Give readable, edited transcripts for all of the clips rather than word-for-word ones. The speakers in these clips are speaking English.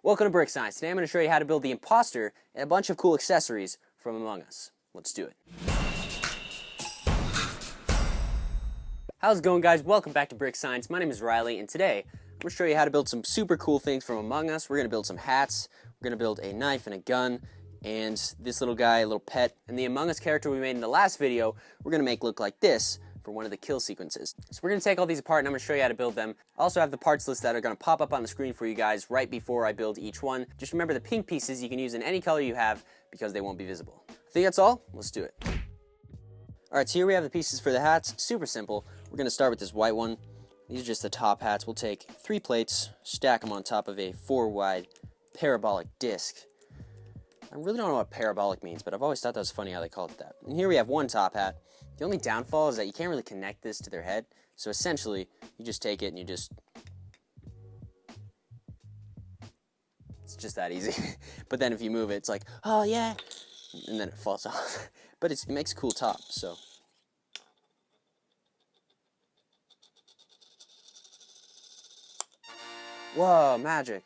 Welcome to Brick Science. Today I'm going to show you how to build the Imposter and a bunch of cool accessories from Among Us. Let's do it. How's it going, guys? Welcome back to Brick Science. My name is Riley, and today I'm going to show you how to build some super cool things from Among Us. We're going to build some hats, we're going to build a knife and a gun, and this little guy, a little pet, and the Among Us character we made in the last video, we're going to make look like this for one of the kill sequences. So we're going to take all these apart and I'm going to show you how to build them. I also have the parts list that are going to pop up on the screen for you guys right before I build each one. Just remember the pink pieces you can use in any color you have because they won't be visible. I think that's all. Let's do it. Alright, so here we have the pieces for the hats. Super simple. We're going to start with this white one. These are just the top hats. We'll take 3 plates, stack them on top of a 4-wide parabolic disc. I really don't know what parabolic means, but I've always thought that was funny how they called it that. And here we have one top hat. The only downfall is that you can't really connect this to their head. So essentially, you just take it and you just... It's just that easy. But then if you move it, it's like, oh yeah! And then it falls off. But it makes a cool top, so... Whoa, magic.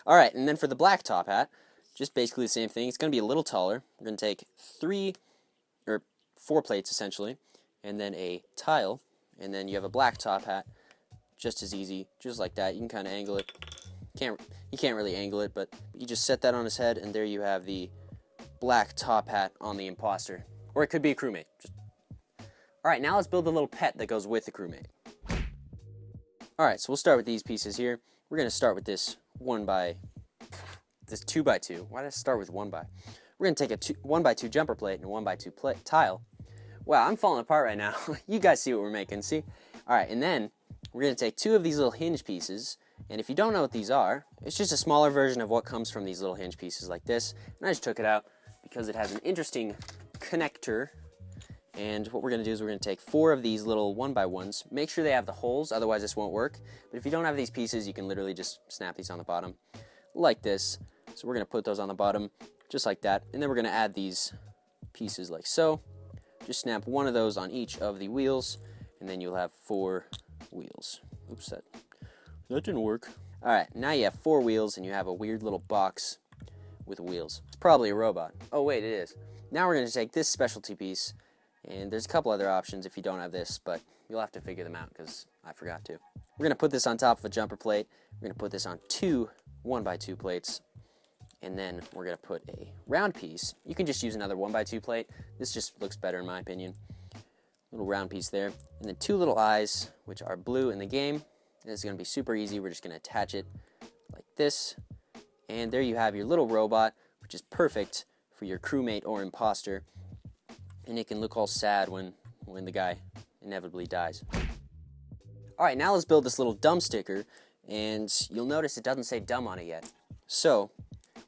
Alright, and then for the black top hat, just basically the same thing. It's going to be a little taller. We're going to take 4 plates essentially, and then a tile, and then you have a black top hat, just as easy, just like that. You can kind of angle it. You can't really angle it, but you just set that on his head, and there you have the black top hat on the Imposter. Or it could be a crewmate. Alright, now let's build the little pet that goes with the crewmate. Alright, so we'll start with these pieces here. We're going to start with this 2x2. Why did I start with 1x? We're going to take a 1x2 jumper plate and a 1x2 tile. Wow, I'm falling apart right now. You guys see what we're making, see? Alright, and then we're going to take 2 of these little hinge pieces, and if you don't know what these are, it's just a smaller version of what comes from these little hinge pieces like this, and I just took it out because it has an interesting connector, and what we're going to do is we're going to take 4 of these little 1x1s, make sure they have the holes, otherwise this won't work, but if you don't have these pieces, you can literally just snap these on the bottom, like this. So we're going to put those on the bottom, just like that, and then we're going to add these pieces like so. Just snap one of those on each of the wheels, and then you'll have 4 wheels. Oops, that didn't work. Alright, now you have 4 wheels, and you have a weird little box with wheels. It's probably a robot. Oh wait, it is. Now we're going to take this specialty piece, and there's a couple other options if you don't have this, but you'll have to figure them out, because I forgot to. We're going to put this on top of a jumper plate. We're going to put this on 2 1x2 plates. And then we're going to put a round piece. You can just use another 1x2 plate. This just looks better in my opinion. Little round piece there. And then 2 little eyes, which are blue in the game. And it's going to be super easy. We're just going to attach it like this. And there you have your little robot, which is perfect for your crewmate or imposter. And it can look all sad when the guy inevitably dies. Alright, now let's build this little dumb sticker. And you'll notice it doesn't say dumb on it yet. So...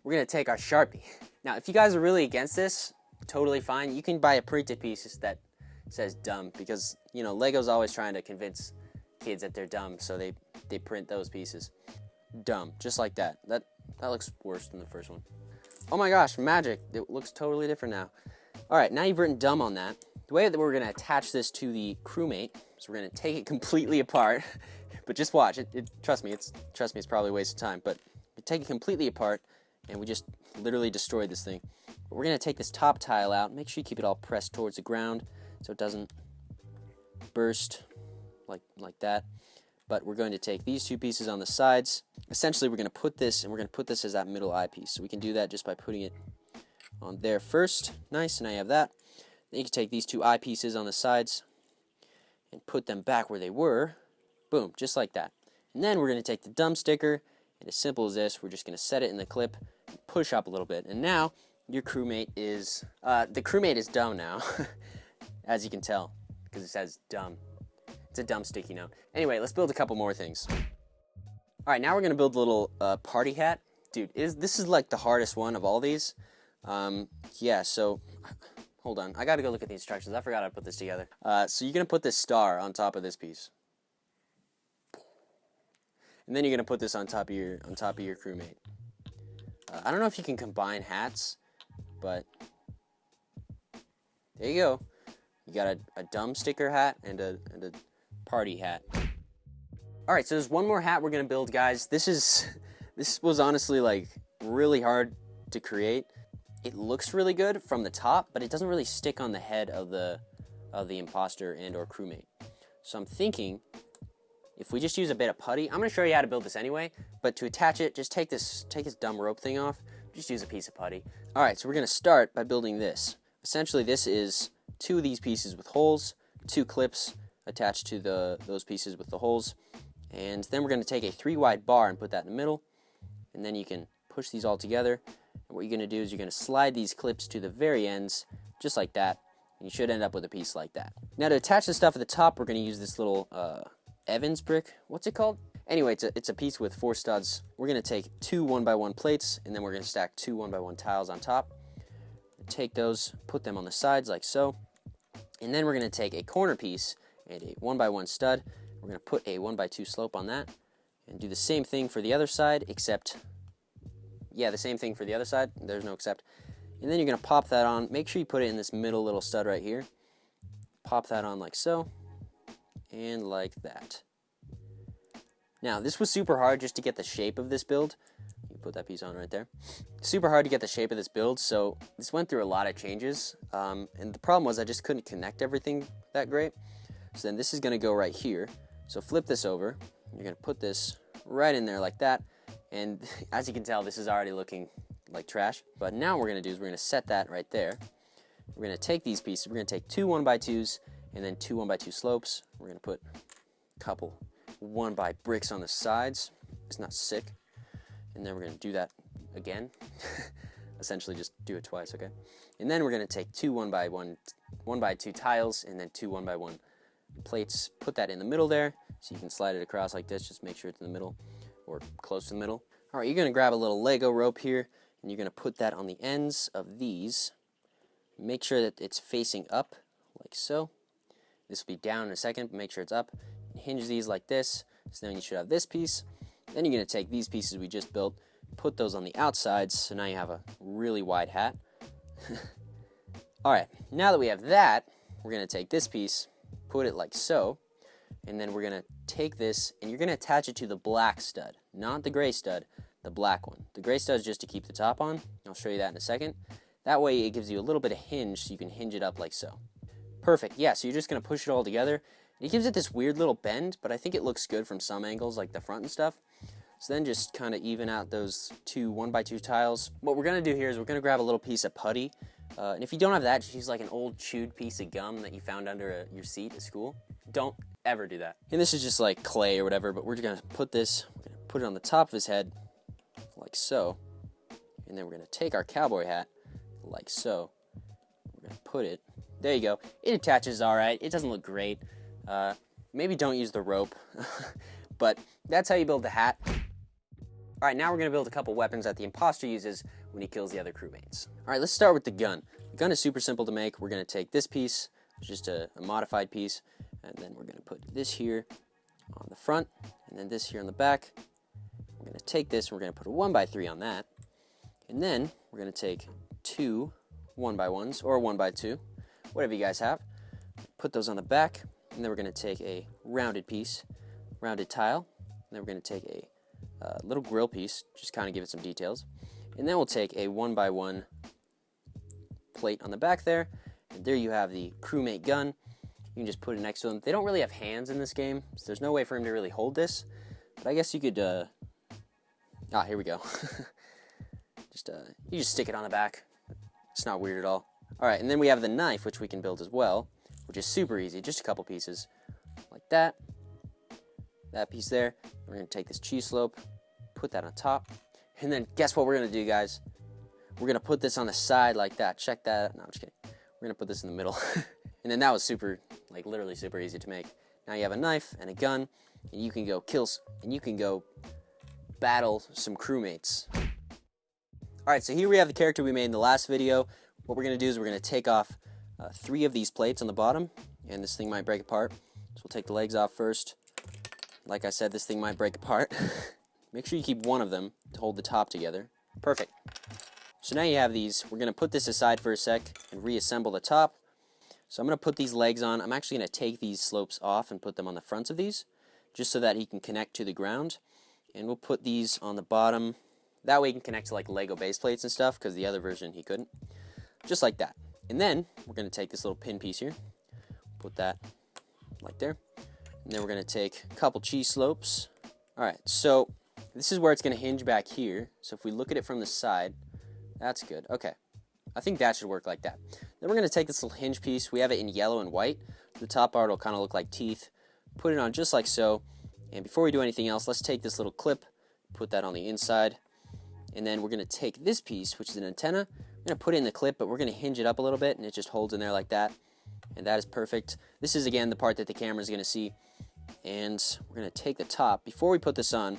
we're going to take our Sharpie. Now, if you guys are really against this, totally fine. You can buy a printed piece that says dumb because, you know, Lego's always trying to convince kids that they're dumb, so they print those pieces. Dumb, just like that. That looks worse than the first one. Oh my gosh, magic. It looks totally different now. Alright, now you've written dumb on that. The way that we're going to attach this to the crewmate is we're going to take it completely apart. But just watch. Trust me, it's probably a waste of time. But you take it completely apart, and we just literally destroyed this thing. But we're going to take this top tile out. Make sure you keep it all pressed towards the ground so it doesn't burst like that. But we're going to take these 2 pieces on the sides. Essentially, we're going to put this, and we're going to put this as that middle eyepiece. So we can do that just by putting it on there first. Nice, now you have that. Then you can take these 2 eyepieces on the sides and put them back where they were. Boom, just like that. And then we're going to take the dumb sticker, and as simple as this, we're just going to set it in the clip, push up a little bit, and now your crewmate is, the crewmate is dumb now, as you can tell, because it says dumb. It's a dumb sticky note. Anyway, let's build a couple more things. Alright, now we're going to build a little party hat. Dude, this is like the hardest one of all these. Yeah, so, hold on, I got to go look at the instructions. I forgot I put this together. So you're going to put this star on top of this piece. And then you're going to put this on top of your crewmate. I don't know if you can combine hats, but there you go. You got a dumb sticker hat and a party hat. Alright, so there's one more hat we're going to build, guys. This is This was honestly like really hard to create. It looks really good from the top, but it doesn't really stick on the head of the imposter and or crewmate. So I'm thinking if we just use a bit of putty, I'm going to show you how to build this anyway, but to attach it, just take this dumb rope thing off, just use a piece of putty. All right, so we're going to start by building this. Essentially, this is 2 of these pieces with holes, 2 clips attached to those pieces with the holes, and then we're going to take a 3-wide bar and put that in the middle, and then you can push these all together, and what you're going to do is you're going to slide these clips to the very ends, just like that, and you should end up with a piece like that. Now to attach the stuff at the top, we're going to use this little Evans brick. What's it called? Anyway, it's a piece with 4 studs. We're going to take 2 1x1 plates, and then we're going to stack 2 1x1 tiles on top. Take those, put them on the sides like so, and then we're going to take a corner piece and a 1x1 stud. We're going to put a 1x2 slope on that, and do the same thing for the other side, except, yeah, the same thing for the other side. There's no except. And then you're going to pop that on. Make sure you put it in this middle little stud right here. Pop that on like so, and like that. Now, this was super hard just to get the shape of this build. You put that piece on right there. Super hard to get the shape of this build, so this went through a lot of changes. And the problem was I just couldn't connect everything that great. So then this is going to go right here. So flip this over. You're going to put this right in there like that. And as you can tell, this is already looking like trash. But now what we're going to do is we're going to set that right there. We're going to take these pieces. We're going to take 2 1x2s and then 2 1x2 slopes. We're going to put a couple 1x bricks on the sides. It's not sick. And then we're going to do that again. Essentially just do it twice, okay? And then we're going to take 2 1x2 tiles and then 2 1x1 plates. Put that in the middle there so you can slide it across like this. Just make sure it's in the middle or close to the middle. All right, you're going to grab a little Lego rope here and you're going to put that on the ends of these. Make sure that it's facing up like so. This will be down in a second, but make sure it's up. Hinge these like this, so then you should have this piece. Then you're going to take these pieces we just built, put those on the outsides, so now you have a really wide hat. Alright, now that we have that, we're going to take this piece, put it like so, and then we're going to take this, and you're going to attach it to the black stud, not the gray stud, the black one. The gray stud is just to keep the top on. I'll show you that in a second. That way it gives you a little bit of hinge, so you can hinge it up like so. Perfect, yeah, so you're just going to push it all together. It gives it this weird little bend, but I think it looks good from some angles, like the front and stuff. So then just kind of even out those 2 1x2 tiles. What we're going to do here is we're going to grab a little piece of putty. And if you don't have that, just use like an old chewed piece of gum that you found under your seat at school. Don't ever do that. And this is just like clay or whatever, but we're just going to put this, we're going to put it on the top of his head, like so. And then we're going to take our cowboy hat, like so. We're going to put it, there you go. It attaches all right. It doesn't look great. Maybe don't use the rope, but that's how you build the hat. All right, now we're going to build a couple weapons that the imposter uses when he kills the other crewmates. All right, let's start with the gun. The gun is super simple to make. We're going to take this piece, just a modified piece, and then we're going to put this here on the front, and then this here on the back. We're going to take this, and we're going to put a 1x3 on that, and then we're going to take 2 1x1s, or 1x2, whatever you guys have. Put those on the back, and then we're going to take a rounded piece, rounded tile, and then we're going to take a little grill piece, just kind of give it some details, and then we'll take a 1x1 plate on the back there, and there you have the crewmate gun. You can just put it next to them. They don't really have hands in this game, so there's no way for him to really hold this, but I guess you could, here we go. You just stick it on the back. It's not weird at all. Alright, and then we have the knife, which we can build as well, which is super easy, just a couple pieces, like that piece there. We're going to take this cheese slope, put that on top, and then guess what we're going to do, guys? We're going to put this on the side like that. Check that. No, I'm just kidding. We're going to put this in the middle. And then that was super, like literally super easy to make. Now you have a knife and a gun, and you can go and you can go battle some crewmates. Alright, so here we have the character we made in the last video. What we're going to do is we're going to take off 3 of these plates on the bottom, and this thing might break apart. So we'll take the legs off first. Like I said, this thing might break apart. Make sure you keep one of them to hold the top together. Perfect. So now you have these. We're going to put this aside for a sec and reassemble the top. So I'm going to put these legs on. I'm actually going to take these slopes off and put them on the fronts of these, just so that he can connect to the ground. And we'll put these on the bottom. That way you can connect to like Lego base plates and stuff, because the other version he couldn't. Just like that. And then we're going to take this little pin piece here, put that like there. And then we're going to take a couple cheese slopes. Alright, so this is where it's going to hinge back here. So if we look at it from the side, that's good. Okay, I think that should work like that. Then we're going to take this little hinge piece. We have it in yellow and white. The top part will kind of look like teeth. Put it on just like so. And before we do anything else, let's take this little clip, put that on the inside. And then we're going to take this piece, which is an antenna. We're going to put it in the clip, but we're going to hinge it up a little bit, and it just holds in there like that. And that is perfect. This is, again, the part that the camera is going to see. And we're going to take the top. Before we put this on,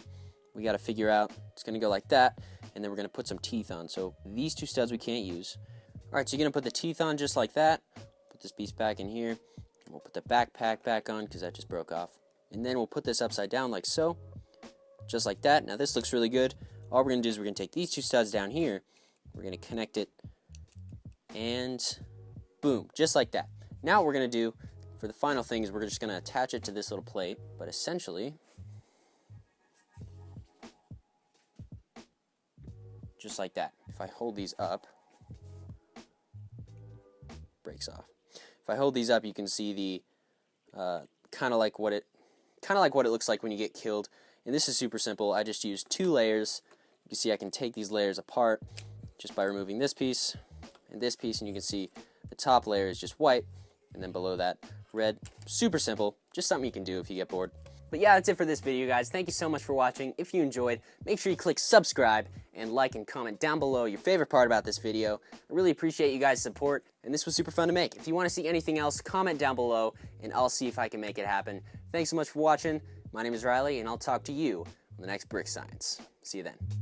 we got to figure out, it's going to go like that. And then we're going to put some teeth on. So these two studs we can't use. All right, so you're going to put the teeth on just like that. Put this piece back in here. And we'll put the backpack back on because that just broke off. And then we'll put this upside down like so. Just like that. Now this looks really good. All we're going to do is we're going to take these two studs down here. We're going to connect it. And boom, just like that. Now what we're going to do for the final thing is we're just going to attach it to this little plate. But essentially, just like that. If I hold these up, breaks off. If I hold these up, you can see the kind of like what it looks like when you get killed. And this is super simple. I just used 2 layers. You can see I can take these layers apart just by removing this piece and this piece, and you can see the top layer is just white, and then below that red. Super simple. Just something you can do if you get bored. But yeah, that's it for this video, guys. Thank you so much for watching. If you enjoyed, make sure you click subscribe and like and comment down below your favorite part about this video. I really appreciate you guys' support, and this was super fun to make. If you want to see anything else, comment down below, and I'll see if I can make it happen. Thanks so much for watching. My name is Riley, and I'll talk to you on the next Brick Science. See you then.